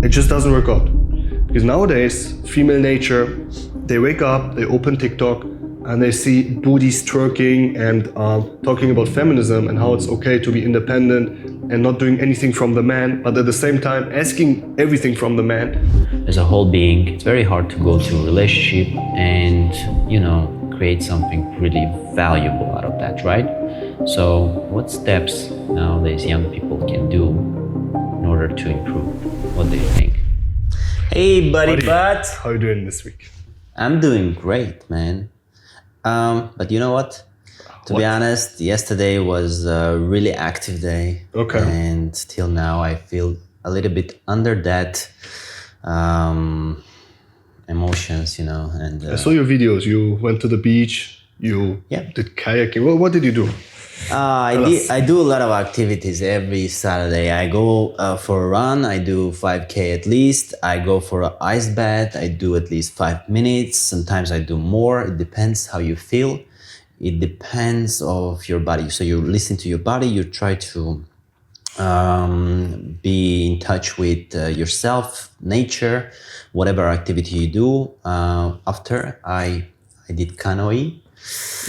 It just doesn't work out. Because nowadays, female nature, they wake up, they open TikTok, and they see booties twerking and talking about feminism and how it's okay to be independent and not doing anything from the man, but at the same time asking everything from the man. As a whole being, it's very hard to go to a relationship and, create something really valuable out of that, right? So what steps nowadays young people can do in order to improve? What do you think? Hey, buddy, but how are you doing this week? I'm doing great, man. But you know what? To be honest, yesterday was a really active day. Okay. And till now, I feel a little bit under that emotions, and I saw your videos. You went to the beach, you did kayaking. What did you do? I do a lot of activities every Saturday. I go for a run. I do 5K at least. I go for an ice bath. I do at least 5 minutes. Sometimes I do more. It depends how you feel. It depends of your body. So you listen to your body. You try to be in touch with yourself, nature, whatever activity you do. After I did canoeing.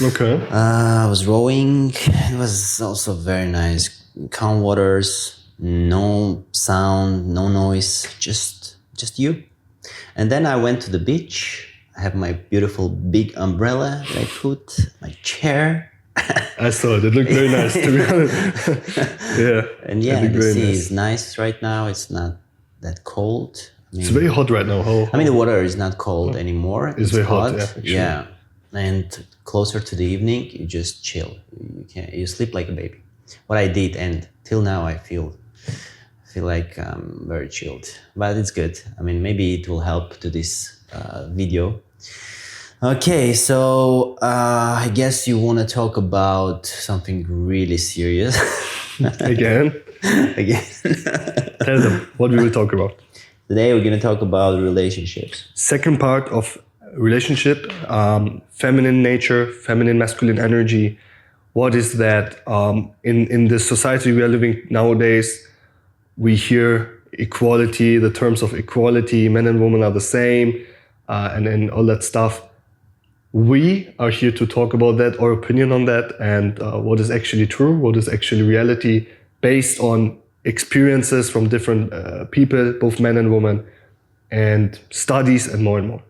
Okay. I was rowing. It was also very nice. Calm waters, no sound, no noise, just you. And then I went to the beach. I have my beautiful big umbrella that I put, my chair. I saw it. It looked very nice, to be honest. Yeah. And the sea is nice right now. It's not that cold. It's very hot right now. The water is not cold anymore. It's very hot. Yeah. And closer to the evening, you just chill. You sleep like a baby. What I did, and till now I feel like I'm very chilled. But it's good. Maybe it will help to this video. Okay, so I guess you want to talk about something really serious. Again. Tell them what we will talk about. Today we're going to talk about relationships. Second part of relationship, feminine nature, feminine masculine energy. What is that? In the society we are living nowadays, we hear equality, the terms of equality, men and women are the same, and all that stuff. We are here to talk about that, our opinion on that, and what is actually true, what is actually reality, based on experiences from different people, both men and women, and studies and more and more.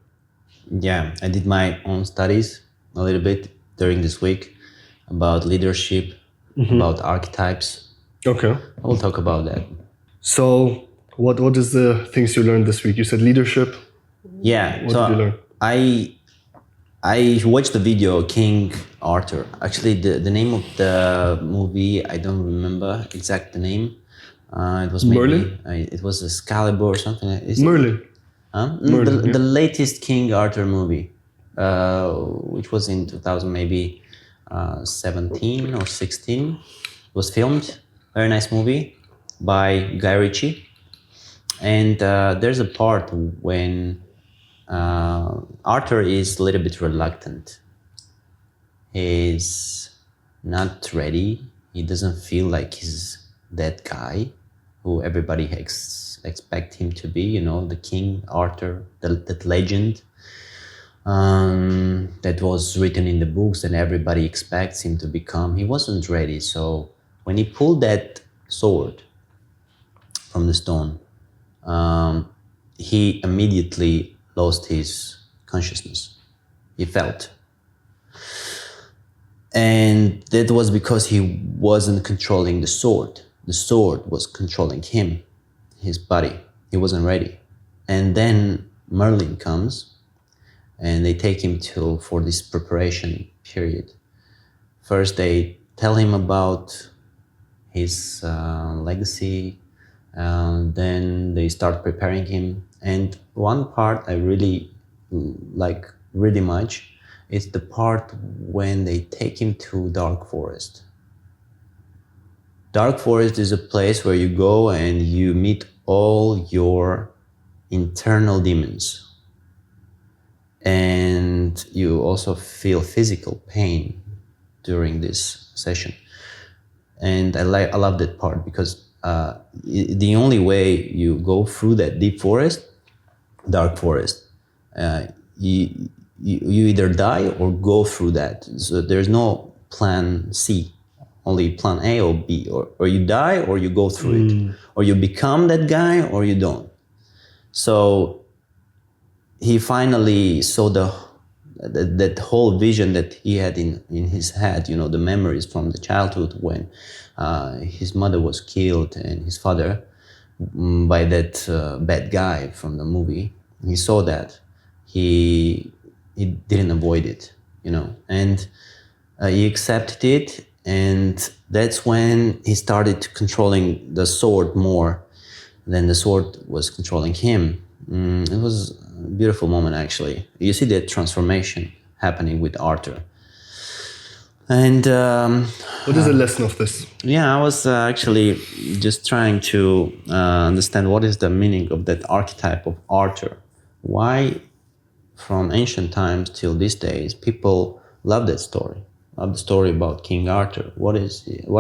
Yeah, I did my own studies a little bit during this week about leadership, about archetypes. Okay. I will talk about that. So what is the things you learned this week? You said leadership. Yeah. What did you learn? I watched the video King Arthur. Actually, the name of the movie, I don't remember exact the name. It was maybe Merlin? It was Excalibur or something. Merlin. Merlin, the latest King Arthur movie, which was in 2000 maybe 17 or 16, was filmed. Very nice movie by Guy Ritchie. And there's a part when Arthur is a little bit reluctant. He's not ready. He doesn't feel like he's that guy who everybody expect him to be, the King Arthur, that legend that was written in the books and everybody expects him to become. He wasn't ready. So when he pulled that sword from the stone, he immediately lost his consciousness. He felt. And that was because he wasn't controlling the sword. The sword was controlling him, his body. He wasn't ready. And then Merlin comes and they take him for this preparation period. First they tell him about his legacy, then they start preparing him. And one part I really like really much is the part when they take him to Dark Forest. Dark Forest is a place where you go and you meet all your internal demons. And you also feel physical pain during this session. And I love that part because the only way you go through that deep forest, dark forest, you, you either die or go through that. So there's no plan C, only plan A or B, or you die or you go through it, or you become that guy or you don't. So he finally saw that whole vision that he had in his head, the memories from the childhood when his mother was killed and his father by that bad guy from the movie. He saw that. He didn't avoid it, and he accepted it, and that's when he started controlling the sword more than the sword was controlling him. It was a beautiful moment, actually. You see that transformation happening with Arthur. And What is the lesson of this? yeah, I was actually just trying to understand what is the meaning of that archetype of Arthur. Why, from ancient times till these days, people love that story. Love the story about King Arthur. Why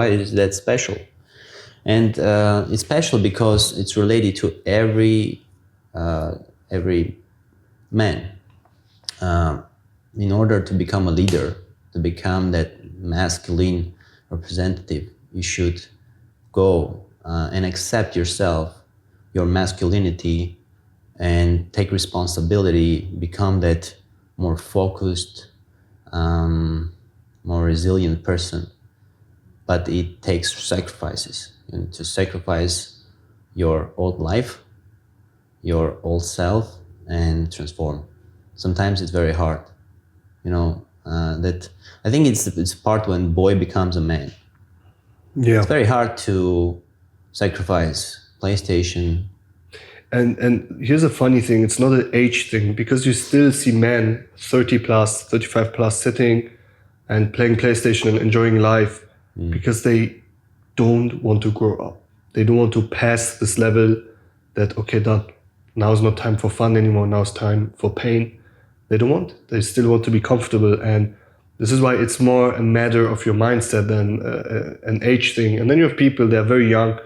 is that special? And it's special because it's related to every man. In order to become a leader, to become that masculine representative, you should go and accept yourself, your masculinity, and take responsibility, become that more focused, more resilient person. But it takes sacrifices. You need to sacrifice your old life, your old self, and transform. Sometimes it's very hard. That I think it's part when boy becomes a man. Yeah. It's very hard to sacrifice PlayStation. And here's a funny thing, it's not an age thing, because you still see men 30 plus, 35 plus sitting and playing PlayStation and enjoying life because they don't want to grow up. They don't want to pass this level that, okay, done. Now is not time for fun anymore. Now it's time for pain. They don't want. They still want to be comfortable. And this is why it's more a matter of your mindset than an age thing. And then you have people, they're very young,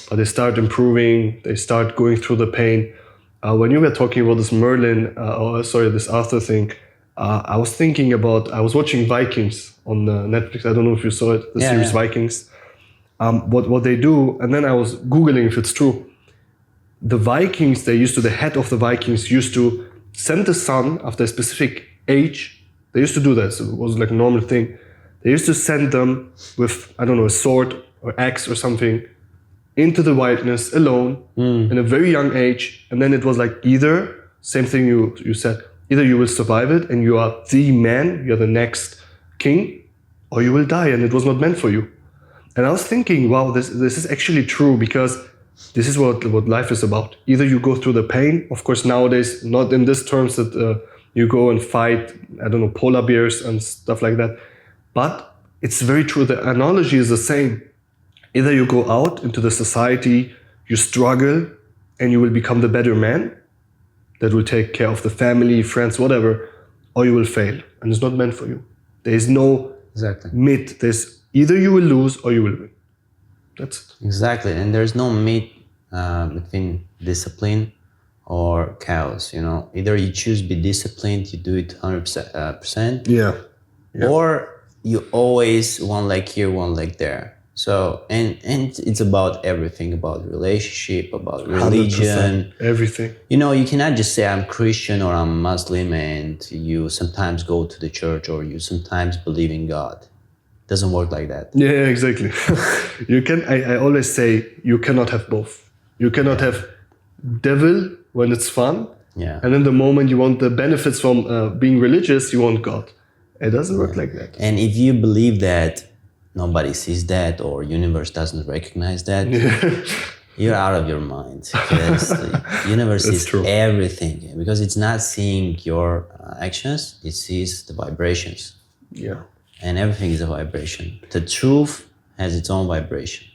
but they start improving. They start going through the pain. When you were talking about this this Arthur thing, I was thinking about, I was watching Vikings on Netflix. I don't know if you saw it, the series Vikings. What they do, and then I was Googling if it's true. The Vikings, the head of the Vikings used to send the son after a specific age. They used to do that, so it was like a normal thing. They used to send them with, I don't know, a sword or axe or something into the wilderness alone in a very young age. And then it was like either, same thing you said, either you will survive it and you are the man, you're the next king, or you will die and it was not meant for you. And I was thinking, wow, this is actually true, because this is what life is about. Either you go through the pain, of course nowadays, not in this terms that you go and fight, I don't know, polar bears and stuff like that. But it's very true, the analogy is the same. Either you go out into the society, you struggle, and you will become the better man that will take care of the family, friends, whatever, or you will fail, and it's not meant for you. There is no mid. There's either you will lose or you will win. That's it. Exactly, and there's no mid between discipline or chaos. Either you choose to be disciplined, you do it 100%. Yeah. Or you always one leg here, one leg there. So and it's about everything, about relationship, about religion, everything. You cannot just say I'm Christian or I'm Muslim and you sometimes go to the church or you sometimes believe in God. It doesn't work like that. Yeah, exactly. I always say you cannot have both. You cannot have devil when it's fun. Yeah. And in the moment you want the benefits from being religious, you want God. It doesn't work like that. And if you believe that nobody sees that or universe doesn't recognize that, you're out of your mind. Because the universe sees everything, because it's not seeing your actions, it sees the vibrations. Yeah. And everything is a vibration. The truth has its own vibration.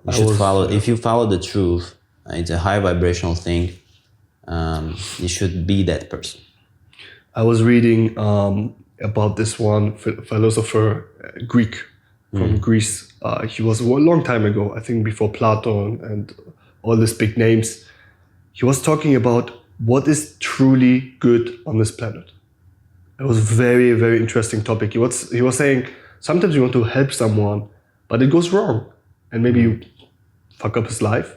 If you follow the truth, it's a high vibrational thing. You should be that person. I was reading about this one philosopher, Greek, from Greece. He was a long time ago, I think before Plato and all these big names. He was talking about what is truly good on this planet. It was a very, very interesting topic. He was saying sometimes you want to help someone, but it goes wrong. And maybe you fuck up his life.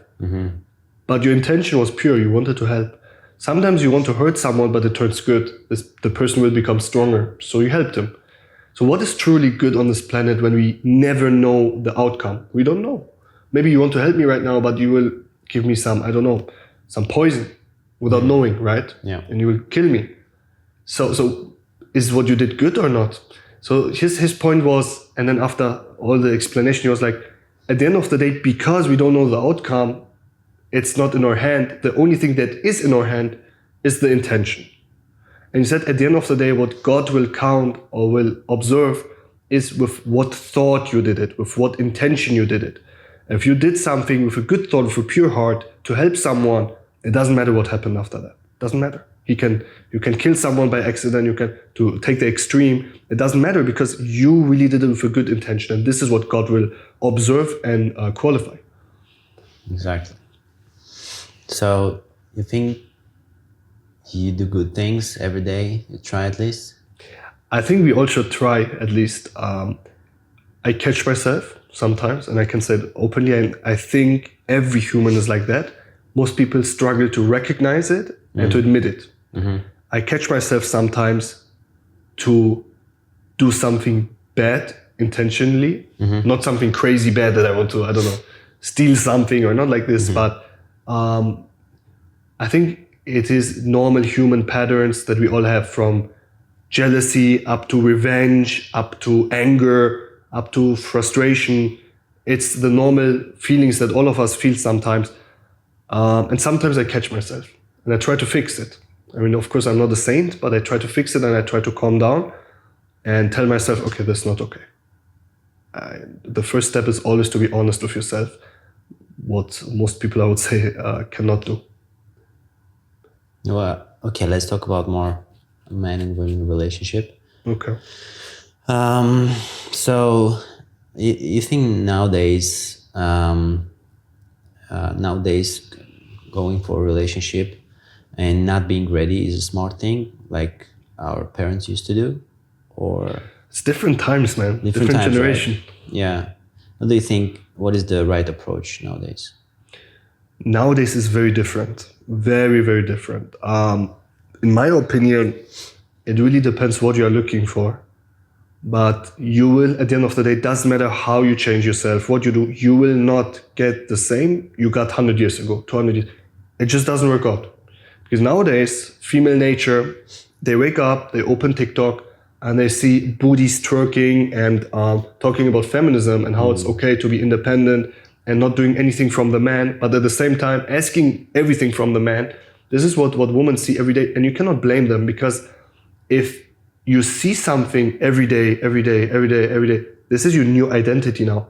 But your intention was pure. You wanted to help. Sometimes you want to hurt someone, but it turns good. The person will become stronger. So you helped him. So what is truly good on this planet when we never know the outcome? We don't know. Maybe you want to help me right now, but you will give me some, I don't know, some poison without knowing, right? Yeah. And you will kill me. So is what you did good or not? So his point was, and then after all the explanation, he was like, at the end of the day, because we don't know the outcome, it's not in our hand. The only thing that is in our hand is the intention. And he said, at the end of the day, what God will count or will observe is with what thought you did it, with what intention you did it. If you did something with a good thought, with a pure heart to help someone, it doesn't matter what happened after that. It doesn't matter. You can kill someone by accident. You can to take the extreme. It doesn't matter because you really did it with a good intention, and this is what God will observe and qualify. Exactly. So you think you do good things every day? You try at least? I think we all should try at least. I catch myself sometimes, and I can say it openly, and I think every human is like that. Most people struggle to recognize it and to admit it. I catch myself sometimes to do something bad intentionally, not something crazy bad that I want to, I don't know, steal something or not like this, but I think it is normal human patterns that we all have, from jealousy up to revenge, up to anger, up to frustration. It's the normal feelings that all of us feel sometimes. And sometimes I catch myself and I try to fix it. I mean, of course, I'm not a saint, but I try to fix it and I try to calm down and tell myself, okay, that's not okay. The first step is always to be honest with yourself, what most people, I would say, cannot do. Well, okay, let's talk about more man and women relationship. Okay. So you think nowadays going for a relationship and not being ready is a smart thing, like our parents used to do? Or it's different times, man. Different times, generation. right? Yeah. What do you think? What is the right approach nowadays? Nowadays is very different. Very, very different. In my opinion, it really depends what you are looking for. But you will, at the end of the day, it doesn't matter how you change yourself, what you do, you will not get the same you got 100 years ago, 200 years. It just doesn't work out. Because nowadays, female nature, they wake up, they open TikTok, and they see booties twerking and talking about feminism and how it's okay to be independent and not doing anything from the man, but at the same time asking everything from the man. This is what women see every day, and you cannot blame them, because if you see something every day, this is your new identity now.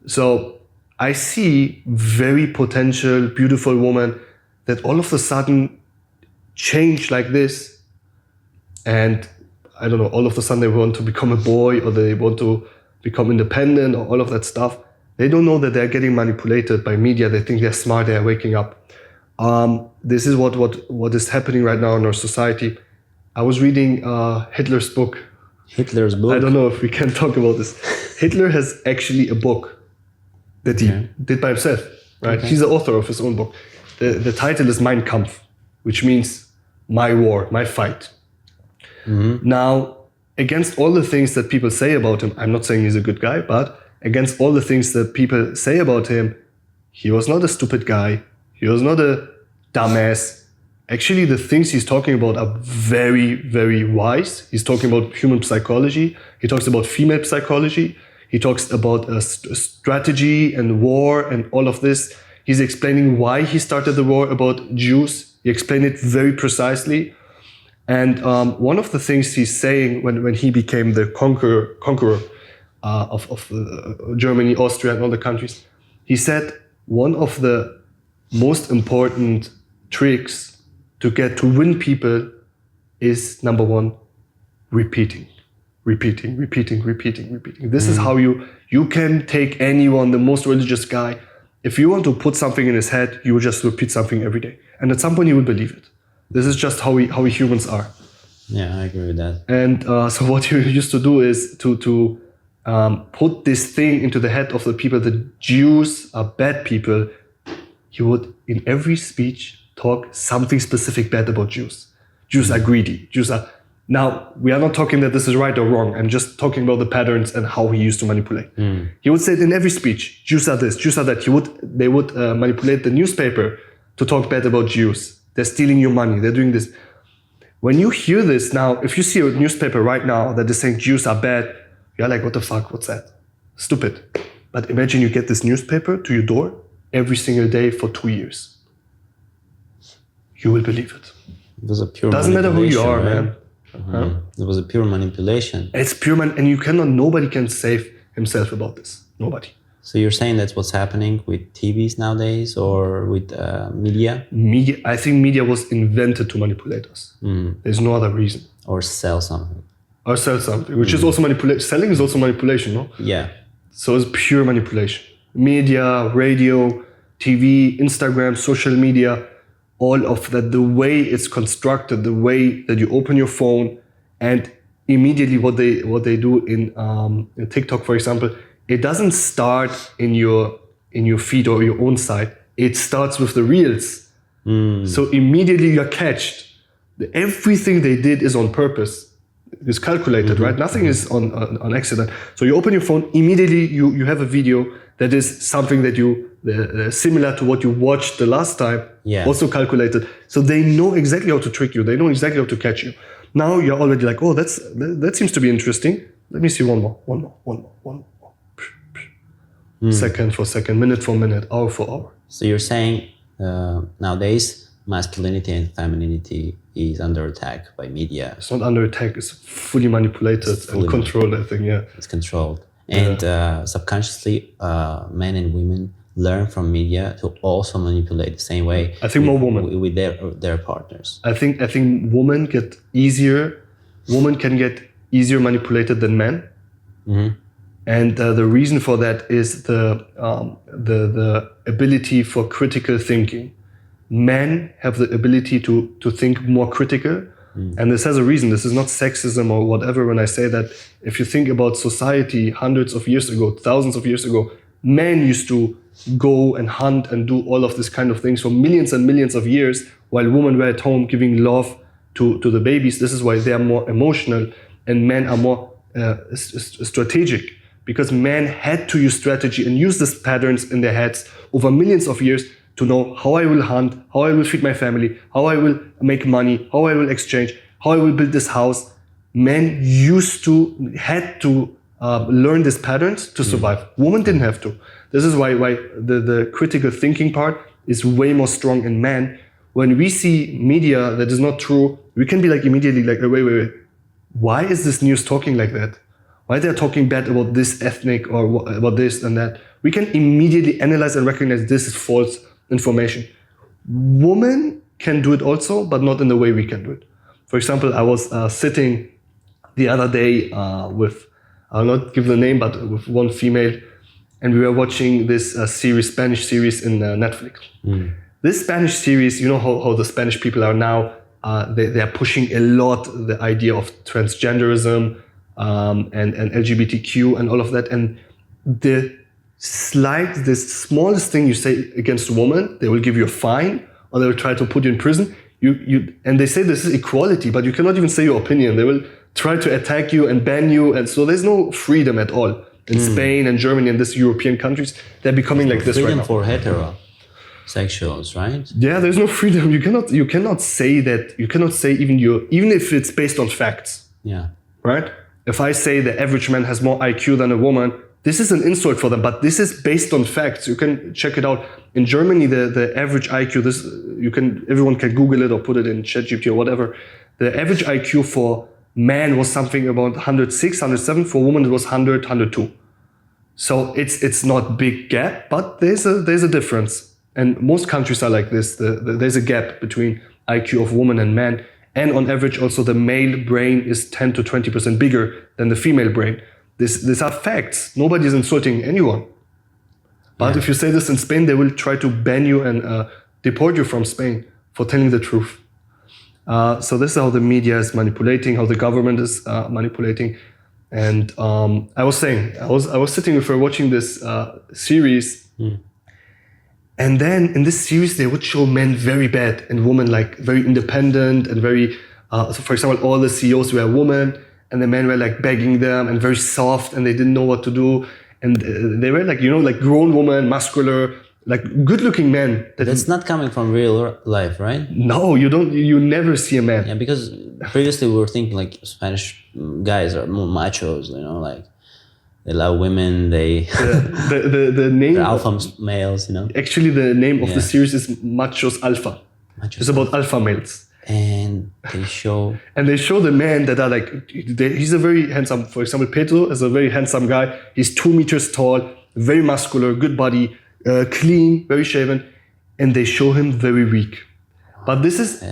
So I see very potential, beautiful women that all of a sudden change like this, and I don't know, all of a sudden they want to become a boy, or they want to become independent, or all of that stuff. They don't know that they're getting manipulated by media. They think they're smart, they're waking up. This is what is happening right now in our society. I was reading Hitler's book. Hitler's book? I don't know if we can talk about this. Hitler has actually a book that he did by himself, right? Okay. He's the author of his own book. The title is Mein Kampf, which means my war, my fight. Now, against all the things that people say about him, I'm not saying he's a good guy, but against all the things that people say about him, he was not a stupid guy. He was not a dumbass. Actually, the things he's talking about are very, very wise. He's talking about human psychology. He talks about female psychology. He talks about strategy and war and all of this. He's explaining why he started the war about Jews. He explained it very precisely. And one of the things he's saying when he became the conqueror of Germany, Austria, and all the countries, he said one of the most important tricks to win people is, number one, repeating. repeating. This is how you can take anyone, the most religious guy. If you want to put something in his head, you will just repeat something every day. And at some point, he will believe it. This is just how we humans are. Yeah, I agree with that. And so what he used to do is to put this thing into the head of the people. The Jews are bad people. He would, in every speech, talk something specific bad about Jews. Jews are greedy. Now, we are not talking that this is right or wrong. I'm just talking about the patterns and how he used to manipulate. He would say it in every speech, Jews are this, Jews are that. They would manipulate the newspaper to talk bad about Jews. They're stealing your money. They're doing this. When you hear this now, if you see a newspaper right now that is saying Jews are bad, you're like, what the fuck, what's that? Stupid. But imagine you get this newspaper to your door every single day for 2 years. You will believe it. It was a pure Doesn't matter who you are, right? man. It was a pure manipulation. It's pure and nobody can save himself about this. Nobody. So you're saying that's what's happening with TVs nowadays or with media? I think media was invented to manipulate us. There's no other reason. Or sell something. Or sell something, which is also manipulation. Selling is also manipulation, no? Yeah. So it's pure manipulation. Media, radio, TV, Instagram, social media, all of that, the way it's constructed, the way that you open your phone, and immediately what they do in TikTok, for example, it doesn't start in your feed or your own site. It starts with the reels. So immediately you're catched. Everything they did is on purpose. It's calculated, right? Nothing is on accident. So you open your phone, immediately you have a video that is something that similar to what you watched the last time, also calculated. So they know exactly how to trick you. They know exactly how to catch you. Now you're already like, oh, that seems to be interesting. Let me see one more. Second for second, minute for minute, hour for hour. So you're saying nowadays masculinity and femininity is under attack by media. It's not under attack, it's fully manipulated and controlled, I think, yeah. It's controlled. And subconsciously, men and women learn from media to also manipulate the same way. I think more women. With their partners. I think women can get easier manipulated than men. And the reason for that is the ability for critical thinking. Men have the ability to think more critical. And this has a reason. This is not sexism or whatever when I say that. If you think about society hundreds of years ago, thousands of years ago, men used to go and hunt and do all of this kind of things for millions and millions of years, while women were at home giving love to the babies. This is why they are more emotional and men are more strategic, because men had to use strategy and use these patterns in their heads over millions of years to know how I will hunt, how I will feed my family, how I will make money, how I will exchange, how I will build this house. Men had to learn these patterns to survive. Women didn't have to. This is why the critical thinking part is way more strong in men. When we see media that is not true, we can be like immediately like, wait. Why is this news talking like that? Why they're talking bad about this ethnic or about this and that? We can immediately analyze and recognize this is false information. Women can do it also, but not in the way we can do it. For example, I was sitting the other day with, I'll not give the name, but with one female, and we were watching this Spanish series in Netflix. This Spanish series, you know how the Spanish people are now, they are pushing a lot the idea of transgenderism and LGBTQ and all of that. And the smallest thing you say against a woman, they will give you a fine or they will try to put you in prison. And they say this is equality, but you cannot even say your opinion. They will try to attack you and ban you. And so there's no freedom at all. In Spain and Germany and these European countries, they're becoming like this right now. Freedom for heterosexuals, right? Yeah, there's no freedom. You cannot say that. You cannot say even if it's based on facts. Yeah. Right? If I say the average man has more IQ than a woman, this is an insult for them, but this is based on facts. You can check it out. In Germany, the average IQ, everyone can Google it or put it in ChatGPT or whatever. The average IQ for man was something about 106, 107. For women, it was 100, 102. So it's not big gap, but there's a difference. And most countries are like this. There's a gap between IQ of women and men. And on average, also the male brain is 10 to 20% bigger than the female brain. These are facts. Nobody is insulting anyone. But if you say this in Spain, they will try to ban you and deport you from Spain for telling the truth. So this is how the media is manipulating, how the government is manipulating. And I was saying, I was sitting with her watching this series. And then in this series, they would show men very bad and women like very independent and very, so for example, all the CEOs were women and the men were like begging them and very soft and they didn't know what to do. And they were like, like grown women, muscular, like good looking men. That's not coming from real life, right? No, you never see a man. Yeah, because previously we were thinking like Spanish guys are more machos, like they love women, the name they're alpha males, Actually, the name of the series is Machos Alpha. It's about alpha males. And they show the men that are like, he's a very handsome, for example, Pedro is a very handsome guy. He's 2 meters tall, very muscular, good body, clean, very shaven. And they show him very weak. But this is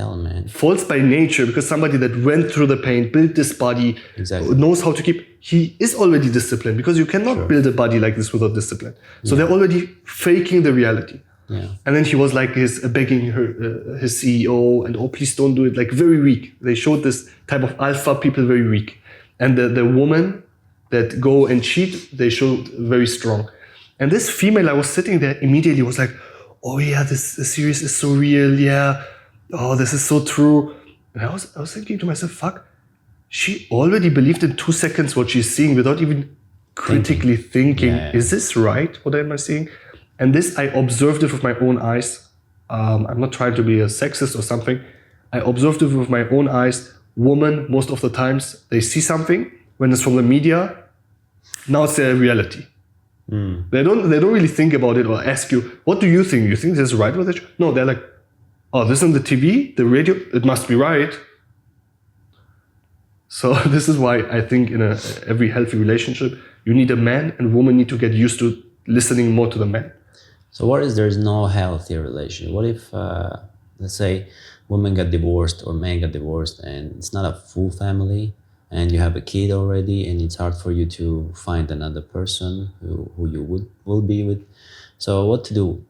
false by nature because somebody that went through the pain, built this body, knows how to he is already disciplined because you cannot build a body like this without discipline. So they're already faking the reality. Yeah. And then he was like begging his CEO and, please don't do it, like very weak. They showed this type of alpha people very weak. And the woman that go and cheat, they showed very strong. And this female, I was sitting there immediately was like, oh yeah, this series is so real, yeah. Oh, this is so true. And I was thinking to myself, fuck, she already believed in 2 seconds what she's seeing without even critically thinking, is this right? What am I seeing? And this, I observed it with my own eyes. I'm not trying to be a sexist or something. I observed it with my own eyes. Women, most of the times, they see something when it's from the media. Now it's their reality. They don't really think about it or ask you, what do you think? You think this is right with it? No, they're like, oh, this is on the TV, the radio, it must be right. So this is why I think in every healthy relationship, you need a man and woman need to get used to listening more to the man. So what if there's no healthy relationship? What if, let's say, women got divorced or men got divorced and it's not a full family and you have a kid already and it's hard for you to find another person who you will be with? So what to do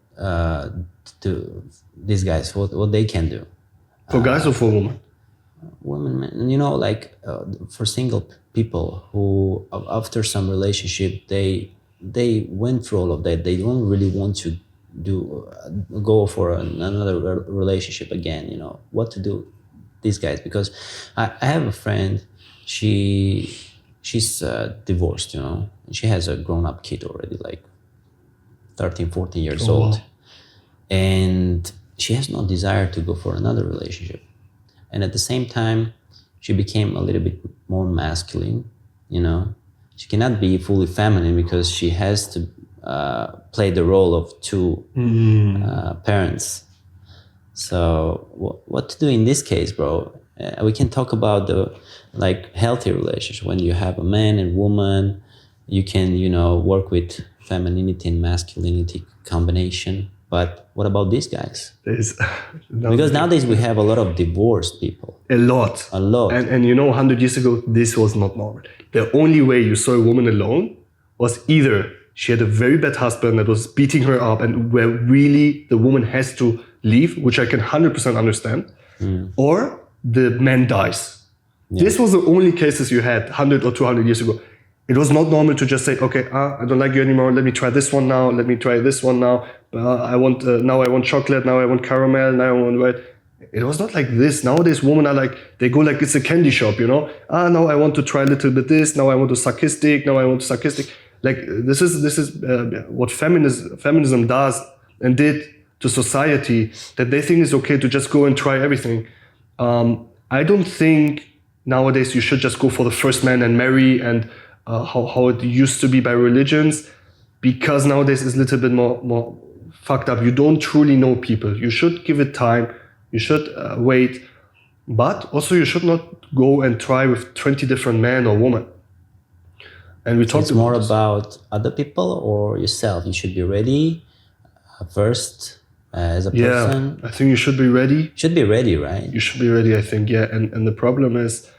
to these guys, what they can do? For guys or for women? Women, for single people who after some relationship, they went through all of that. They don't really want to go for another relationship again. What to do, these guys? Because I have a friend. She's divorced. And she has a grown-up kid already, like 13, 14 years old, wow. And she has no desire to go for another relationship. And at the same time, she became a little bit more masculine. She cannot be fully feminine because she has to play the role of 2 parents. So what to do in this case, bro? We can talk about the healthy relationship when you have a man and woman. You can work with femininity and masculinity combination. But what about these guys? Because nowadays we have a lot of divorced people. A lot. And 100 years ago, this was not normal. The only way you saw a woman alone was either she had a very bad husband that was beating her up and where really the woman has to leave, which I can 100% understand, or the man dies. Yeah. This was the only cases you had 100 or 200 years ago. It was not normal to just say, okay, I don't like you anymore. Let me try this one now. Let me try this one now. Now I want chocolate. Now I want caramel. Now I want white. It was not like this. Nowadays, women are like, they go like it's a candy shop, now I want to try a little bit this. Now I want to sarcastic. Now I want to sarcastic. Like this is what feminism does and did to society, that they think it's okay to just go and try everything. I don't think nowadays you should just go for the first man and marry and how it used to be by religions, because nowadays it's a little bit more fucked up. You don't truly know people. You should give it time. You should wait. But also you should not go and try with 20 different men or women. And we talked it's more about other people or yourself. You should be ready first as a Yeah, person? I think you should be ready. Should be ready, right? You should be ready, I think, yeah. And the problem is,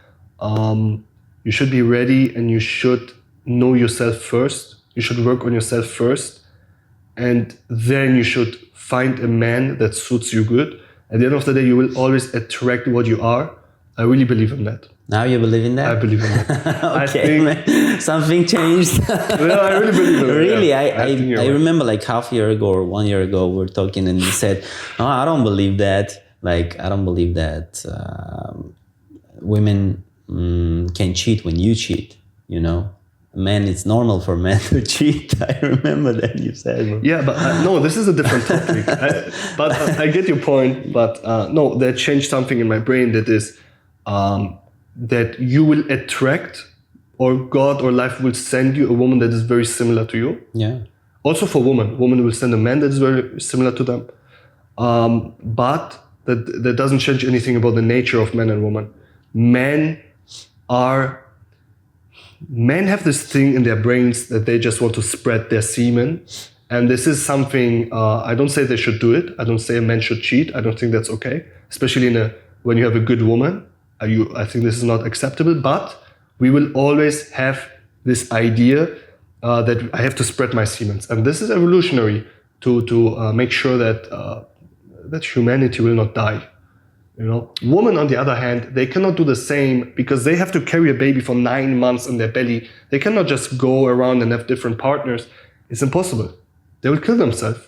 you should be ready and you should know yourself first. You should work on yourself first. And then you should find a man that suits you good. At the end of the day, you will always attract what you are. I really believe in that. Now you believe in that? I believe in that. Okay, man. Something changed. Yeah, I really believe in it. Really, Yeah. I remember like half a year ago or 1 year ago, we were talking and you said, "No, I don't believe that. Like, I don't believe that women can cheat when you cheat. You know, men, it's normal for men to cheat." I remember that you said. Yeah, but no, this is a different topic. I get your point, but no, that changed something in my brain. That is that you will attract, or God or life will send you a woman that is very similar to you. Yeah. Also for women will send a man that is very similar to them. But that doesn't change anything about the nature of men and women. Men have this thing in their brains that they just want to spread their semen. And this is something, I don't say they should do it. I don't say a man should cheat. I don't think that's okay. Especially when you have a good woman. I think this is not acceptable. But we will always have this idea that I have to spread my semen. And this is evolutionary to make sure that humanity will not die. You know, women, on the other hand, they cannot do the same because they have to carry a baby for 9 months in their belly. They cannot just go around and have different partners. It's impossible. They will kill themselves.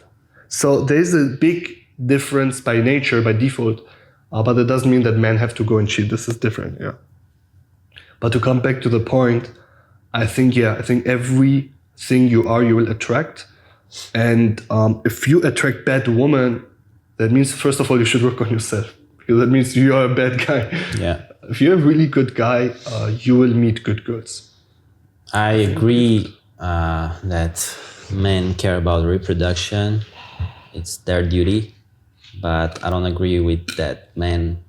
So there's a big difference by nature, by default, but it doesn't mean that men have to go and cheat. This is different, yeah. But to come back to the point, I think everything you are, you will attract. And if you attract bad women, that means, first of all, you should work on yourself. Because that means you are a bad guy. Yeah. If you're a really good guy, you will meet good girls. I agree that men care about reproduction. It's their duty. But I don't agree with that men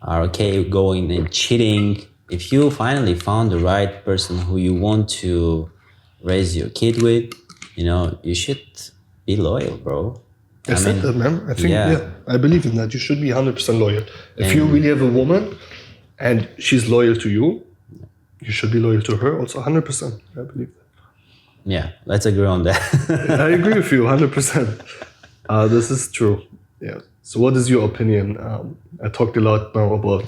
are okay going and cheating. If you finally found the right person who you want to raise your kid with, you know, you should be loyal, bro. I said that, man. I think, I believe in that. You should be 100% loyal. If you really have a woman and she's loyal to you, you should be loyal to her also 100%. I believe that. Yeah, let's agree on that. I agree with you 100%. This is true. Yeah. So what is your opinion? I talked a lot now about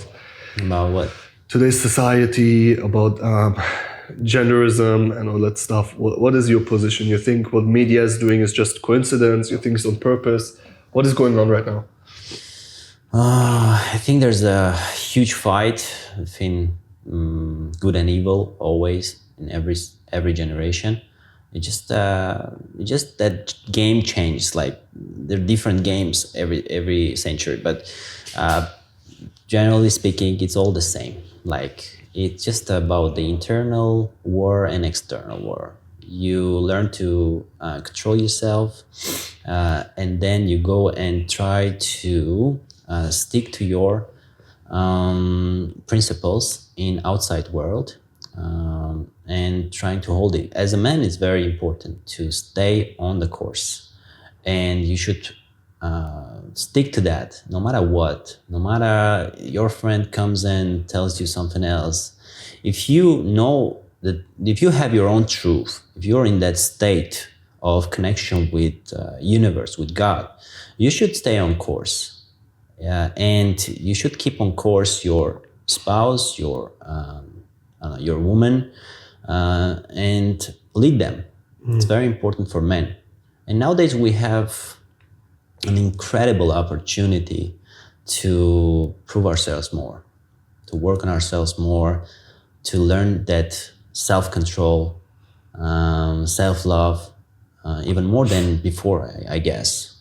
what? Today's society, about genderism and all that stuff. What is your position? You think what media is doing is just coincidence? You think it's on purpose? What is going on right now? I think there's a huge fight between good and evil always in every generation. It's just that game changes. Like there are different games every century, but generally speaking, it's all the same. Like it's just about the internal war and external war. You learn to control yourself, and then you go and try to stick to your principles in outside world. And trying to hold it. As a man, it's very important to stay on the course, and you should stick to that no matter what. No matter your friend comes and tells you something else. If you know that, if you have your own truth, if you're in that state of connection with universe, with God, you should stay on course. And you should keep on course your spouse, your woman, and lead them. It's very important for men. And nowadays we have an incredible opportunity to prove ourselves more, to work on ourselves more, to learn that self-control, self-love, even more than before, I guess.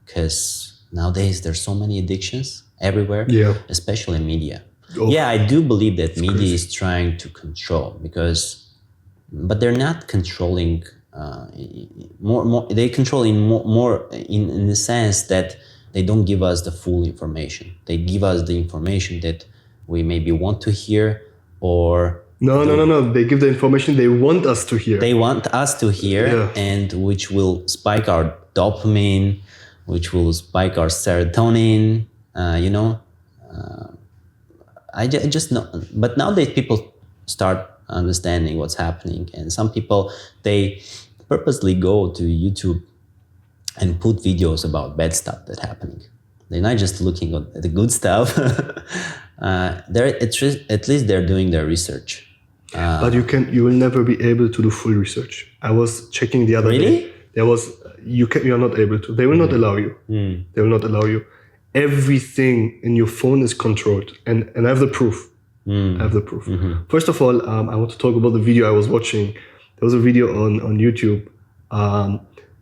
Because nowadays there's so many addictions everywhere, especially media. Oh. Yeah, I do believe that media is trying to control but they're not controlling more. They control more in the sense that they don't give us the full information. They give us the information that we maybe want to hear, or no. They give the information they want us to hear. They want us to hear, and which will spike our dopamine, which will spike our serotonin. You know, I just know. But nowadays, people start understanding what's happening, and some people, they purposely go to YouTube and put videos about bad stuff that's happening. They're not just looking at the good stuff. At least they're doing their research. But you will never be able to do full research. I was checking the other Really? day. You are not able to. They will not allow you. They will not allow you. Everything in your phone is controlled, and I have the proof. I have the proof. First of all, I want to talk about the video I was watching. There was a video on YouTube.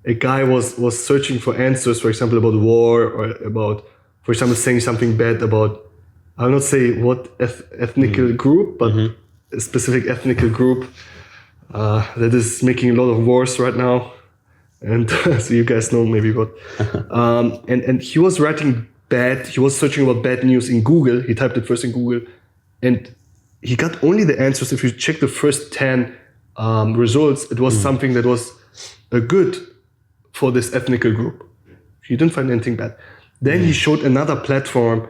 A guy was searching for answers, for example, about war, or about, for example, saying something bad about, I will not say what ethnic group, but a specific ethnic group that is making a lot of wars right now. And so you guys know maybe what. And he was writing he was searching about bad news in Google. He typed it first in Google. And he got only the answers. If you check the first 10 results, it was something that was good for this ethnic group. He didn't find anything bad. Then he showed another platform.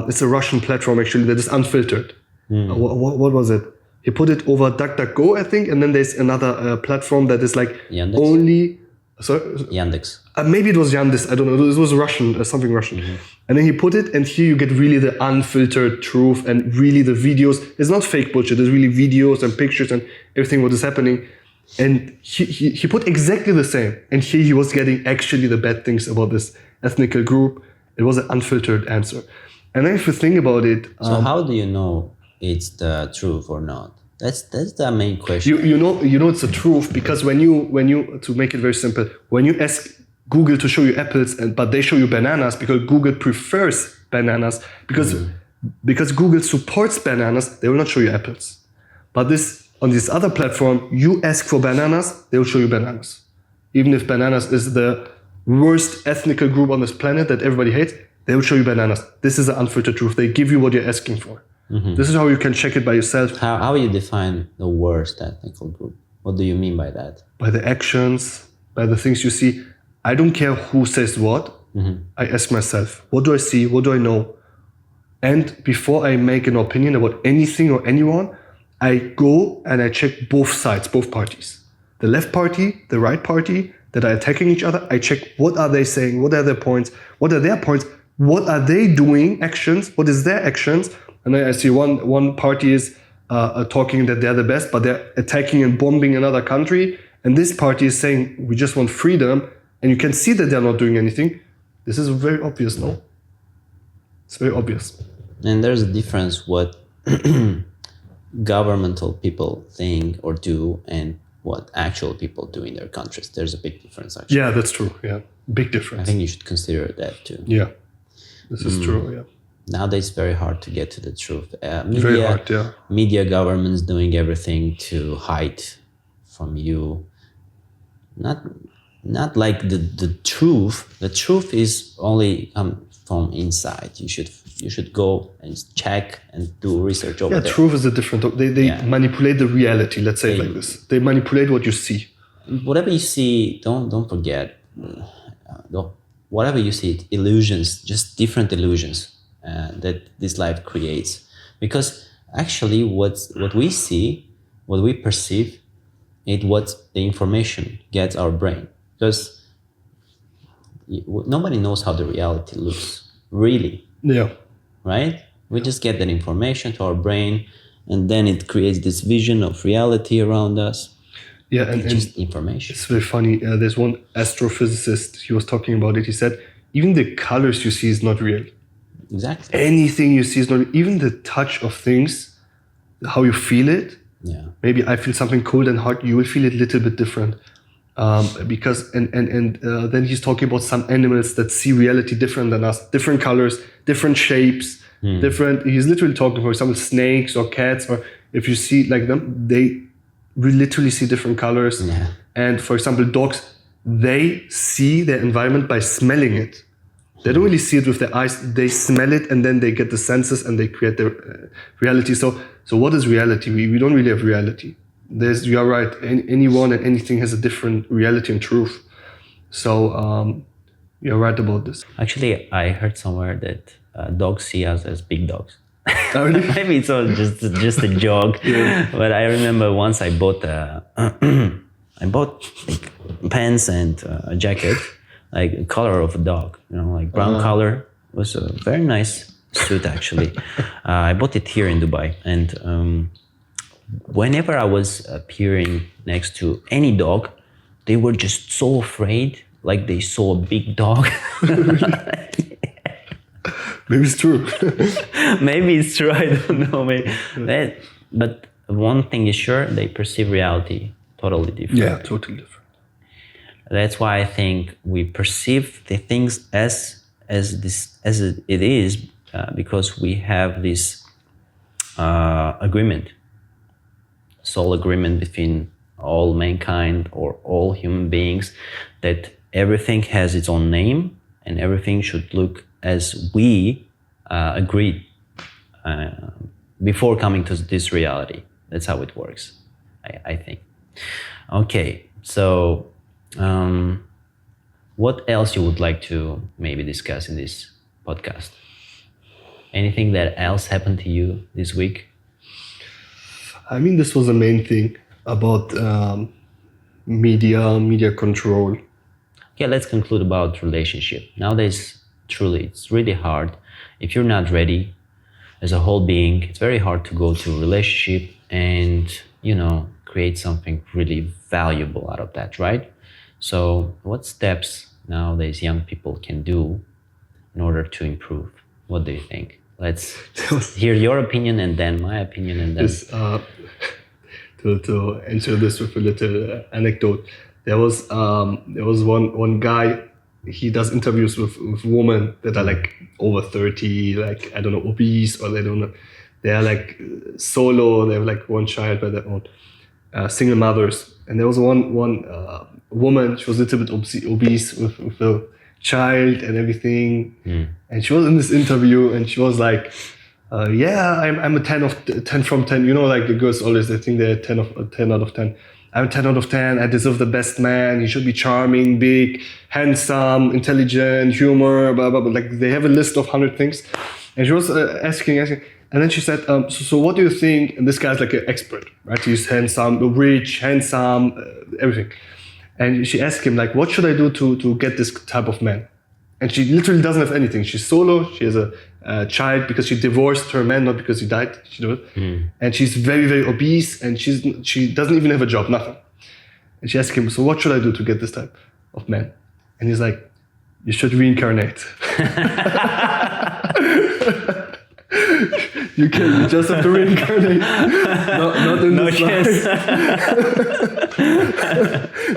It's a Russian platform actually that is unfiltered. What was it? He put it over DuckDuckGo, I think, and then there's another platform that is like Yandex? only. Sorry, Yandex. maybe it was Yandex. I don't know. It was Russian, something Russian. And then he put it, and here you get really the unfiltered truth, and really the videos. It's not fake bullshit. There's really videos and pictures and everything what is happening. And he put exactly the same. And here he was getting actually the bad things about this ethnic group. It was an unfiltered answer. And then if you think about it, So how do you know it's the truth or not? That's the main question. you know it's the truth, because when you to make it very simple, when you ask Google to show you apples but they show you bananas because Google prefers bananas, because Google supports bananas, they will not show you apples. But on this other platform, you ask for bananas, they will show you bananas. Even if bananas is the worst ethnic group on this planet that everybody hates, they will show you bananas. This is the unfiltered truth. They give you what you're asking for. This is how you can check it by yourself. How you define the worst ethnical group? What do you mean by that? By the actions, by the things you see. I don't care who says what. I ask myself, what do I see? What do I know? And before I make an opinion about anything or anyone, I go and I check both sides, both parties. The left party, the right party that are attacking each other. I check what are they saying? What are their points? What are their points? What are they doing? Actions? What is their actions? And then I see one party is talking that they're the best, but they're attacking and bombing another country. And this party is saying, we just want freedom. And you can see that they're not doing anything. This is very obvious, no? It's very obvious. And there's a difference what governmental people think or do and what actual people do in their countries. There's a big difference, actually. Yeah, that's true. Yeah, big difference. I think you should consider that too. Yeah, this is true. Yeah. Nowadays, it's very hard to get to the truth. Very hard, yeah. Media, governments doing everything to hide from you. Not like the truth. The truth is only from inside. You should go and check and do research over there. Yeah, truth is a different. They manipulate the reality. Let's say it like this. They manipulate what you see. Whatever you see, don't forget. Whatever you see, illusions, just different illusions. That this life creates, because actually what we see, what we perceive, it what the information gets our brain, because nobody knows how the reality looks really. Yeah. Right? We just get that information to our brain, and then it creates this vision of reality around us. Yeah, and just information. It's very funny. There's one astrophysicist. He was talking about it. He said even the colors you see is not real. Exactly. Anything you see is not, even the touch of things, how you feel it. Yeah. Maybe I feel something cold and hot. You will feel it a little bit different, because then he's talking about some animals that see reality different than us, different colors, different shapes, different. He's literally talking, for example, snakes or cats, or if you see like them, they literally see different colors. Yeah. And for example, dogs, they see their environment by smelling it. They don't really see it with their eyes. They smell it, and then they get the senses, and they create their reality. So what is reality? We don't really have reality. You are right. Anyone and anything has a different reality and truth. So you're right about this. Actually, I heard somewhere that dogs see us as big dogs. Oh, really? Maybe it's all just a joke. But I remember once I bought like pants and a jacket, like the color of a dog, like brown color. It was a very nice suit actually. I bought it here in Dubai, and whenever I was appearing next to any dog, they were just so afraid, like they saw a big dog. Maybe it's true. Maybe it's true, I don't know. But one thing is sure, they perceive reality totally different. Yeah, totally different. That's why I think we perceive the things as it is, because we have this agreement, soul agreement between all mankind or all human beings, that everything has its own name and everything should look as we agreed before coming to this reality. That's how it works, I think. Okay, so what else you would like to maybe discuss in this podcast? Anything that else happened to you this week? I mean, this was the main thing about media control. Okay, let's conclude about relationship. Nowadays, truly, it's really hard. If you're not ready as a whole being, it's very hard to go to a relationship and, create something really valuable out of that, right? So what steps nowadays young people can do in order to improve? What do you think? Let's hear your opinion and then my opinion and then... To answer this with a little anecdote, there was one guy. He does interviews with women that are like over 30, like, I don't know, obese, or they are like solo. They have like one child by their own, single mothers. And there was one woman. She was a little bit obese with a child and everything. And she was in this interview and she was like, I'm a 10 from 10. Like the girls always, they think they're 10 out of 10. I'm a 10 out of 10. I deserve the best man. He should be charming, big, handsome, intelligent, humor, blah, blah, blah. Like they have a list of 100 things. And she was asking. And then she said, so what do you think? And this guy's like an expert, right? He's handsome, rich, handsome, everything. And she asked him, like, what should I do to get this type of man? And she literally doesn't have anything. She's solo. She has a child because she divorced her man, not because he died. And she's very, very obese, and she doesn't even have a job, nothing. And she asked him, so what should I do to get this type of man? And he's like, you should reincarnate. You just have to reincarnate. Not in this life.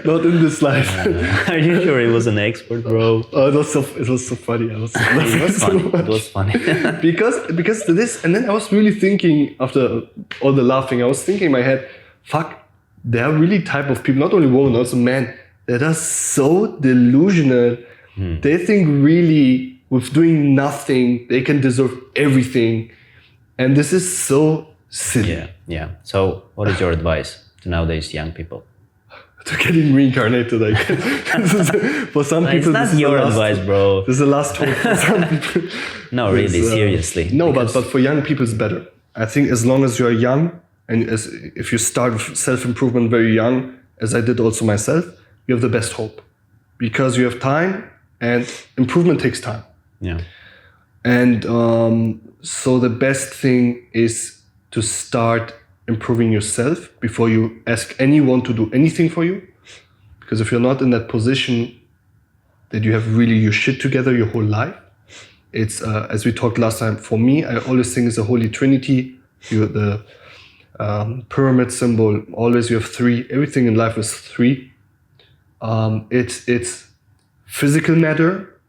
Not in this life. Are you sure he was an expert, bro? Oh, it was so funny. It was funny. because this, and then I was really thinking, after all the laughing, I was thinking in my head, fuck, there are really type of people, not only women, also men, that are so delusional. They think really with doing nothing, they can deserve everything. And this is so silly. Yeah. So what is your advice to nowadays young people? To getting reincarnated, I guess. For some people, it's not your advice, bro. This is the last hope for some people. No, really, seriously. No, but for young people, it's better. I think as long as you're young, and if you start with self-improvement very young, as I did also myself, you have the best hope. Because you have time, and improvement takes time. Yeah. And so the best thing is to start improving yourself before you ask anyone to do anything for you. Because if you're not in that position that you have really your shit together your whole life, it's, as we talked last time, for me, I always think it's the Holy Trinity. You're the pyramid symbol. Always you have three. Everything in life is three. It's physical matter,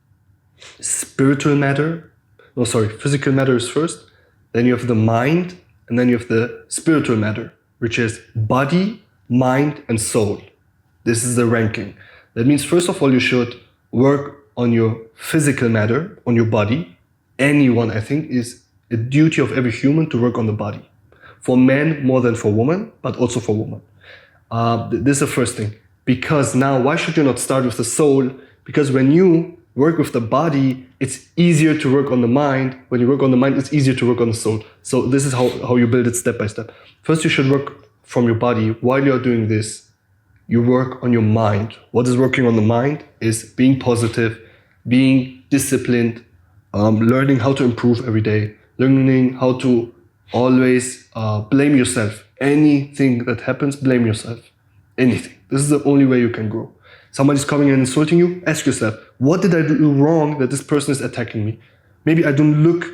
spiritual matter. No, sorry, physical matter is first. Then you have the mind, and then you have the spiritual matter, which is body, mind, and soul. This is the ranking. That means, first of all, you should work on your physical matter, on your body. Anyone, I think, is a duty of every human to work on the body. For men, more than for women, but also for women. This is the first thing. Because now, why should you not start with the soul? Because when you work with the body, it's easier to work on the mind. When you work on the mind, it's easier to work on the soul. So this is how you build it step by step. First, you should work from your body. While you're doing this, you work on your mind. What is working on the mind is being positive, being disciplined, learning how to improve every day, learning how to always blame yourself. Anything that happens, blame yourself. Anything. This is the only way you can grow. Somebody's coming and insulting you, ask yourself, what did I do wrong that this person is attacking me? Maybe I don't look,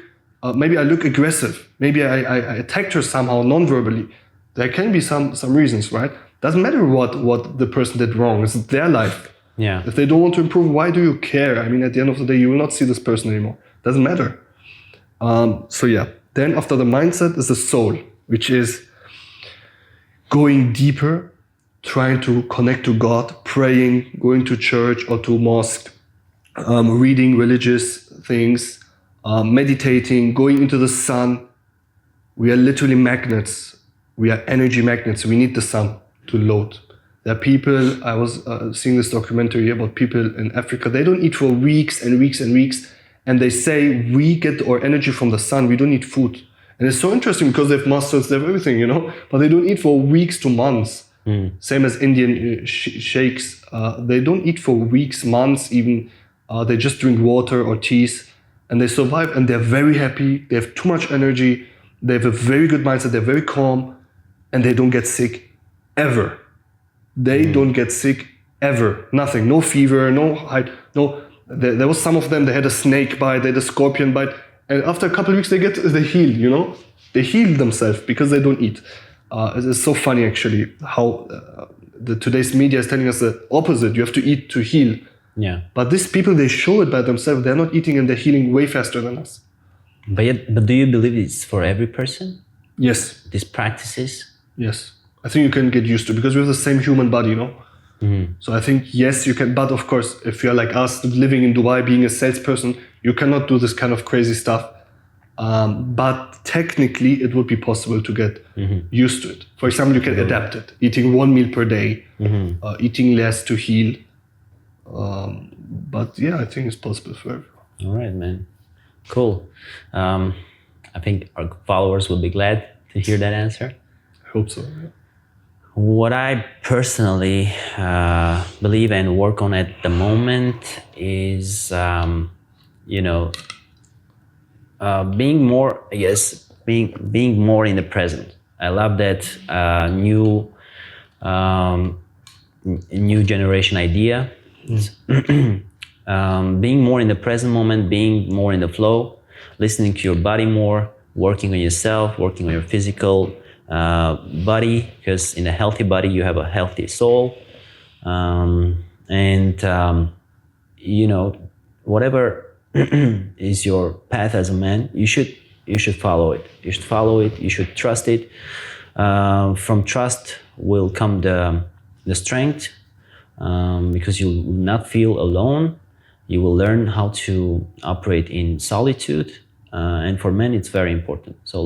maybe I look aggressive. Maybe I attacked her somehow non-verbally. There can be some reasons, right? Doesn't matter what the person did wrong. It's their life. Yeah. If they don't want to improve, why do you care? I mean, at the end of the day, you will not see this person anymore. Doesn't matter. So yeah. Then after the mindset is the soul, which is going deeper, trying to connect to God, praying, going to church or to mosque, reading religious things, meditating, going into the sun. We are literally magnets. We are energy magnets. We need the sun to load. There are people, I was seeing this documentary about people in Africa, they don't eat for weeks and weeks and weeks, and they say we get our energy from the sun, we don't need food. And it's so interesting because they have muscles, they have everything, you know, but they don't eat for weeks to months. Same as Indian sheikhs, they don't eat for weeks, months even, they just drink water or teas, and they survive, and they're very happy, they have too much energy, they have a very good mindset, they're very calm, and they don't get sick ever. They don't get sick ever. Nothing. No fever, no height, no. There was some of them, they had a snake bite, they had a scorpion bite, and after a couple of weeks they heal, you know? They heal themselves because they don't eat. It's so funny actually how today's media is telling us the opposite. You have to eat to heal. Yeah. But these people, they show it by themselves. They're not eating and they're healing way faster than us. But do you believe it's for every person? Yes. These practices? Yes. I think you can get used to it because we have the same human body, you know? So I think, yes, you can. But of course, if you're like us, living in Dubai, being a salesperson, you cannot do this kind of crazy stuff. But technically, it would be possible to get used to it. For example, you can adapt it. Eating 1 meal per day, eating less to heal. But yeah, I think it's possible for everyone. All right, man. Cool. I think our followers will be glad to hear that answer. I hope so, yeah. What I personally believe and work on at the moment is, being more, I guess, being more in the present. I love that new generation idea. Being more in the present moment, being more in the flow, listening to your body more, working on yourself, working on your physical body, because in a healthy body you have a healthy soul, whatever is your path as a man, you should follow it. You should follow it. You should trust it. From trust will come the strength, because you will not feel alone. You will learn how to operate in solitude, and for men it's very important. So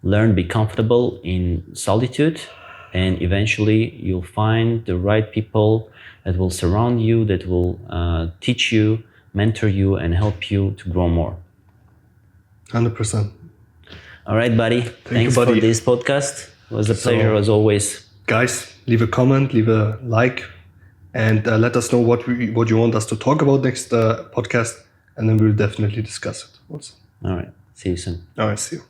learn be comfortable in solitude, and eventually you'll find the right people that will surround you, that will teach you, mentor you, and help you to grow more. 100%. All right, buddy. Thanks you, buddy. for this podcast. It was a pleasure as always. Guys, leave a comment, leave a like, and let us know what you want us to talk about next podcast, and then we'll definitely discuss it also. All right. See you soon. All right, see you.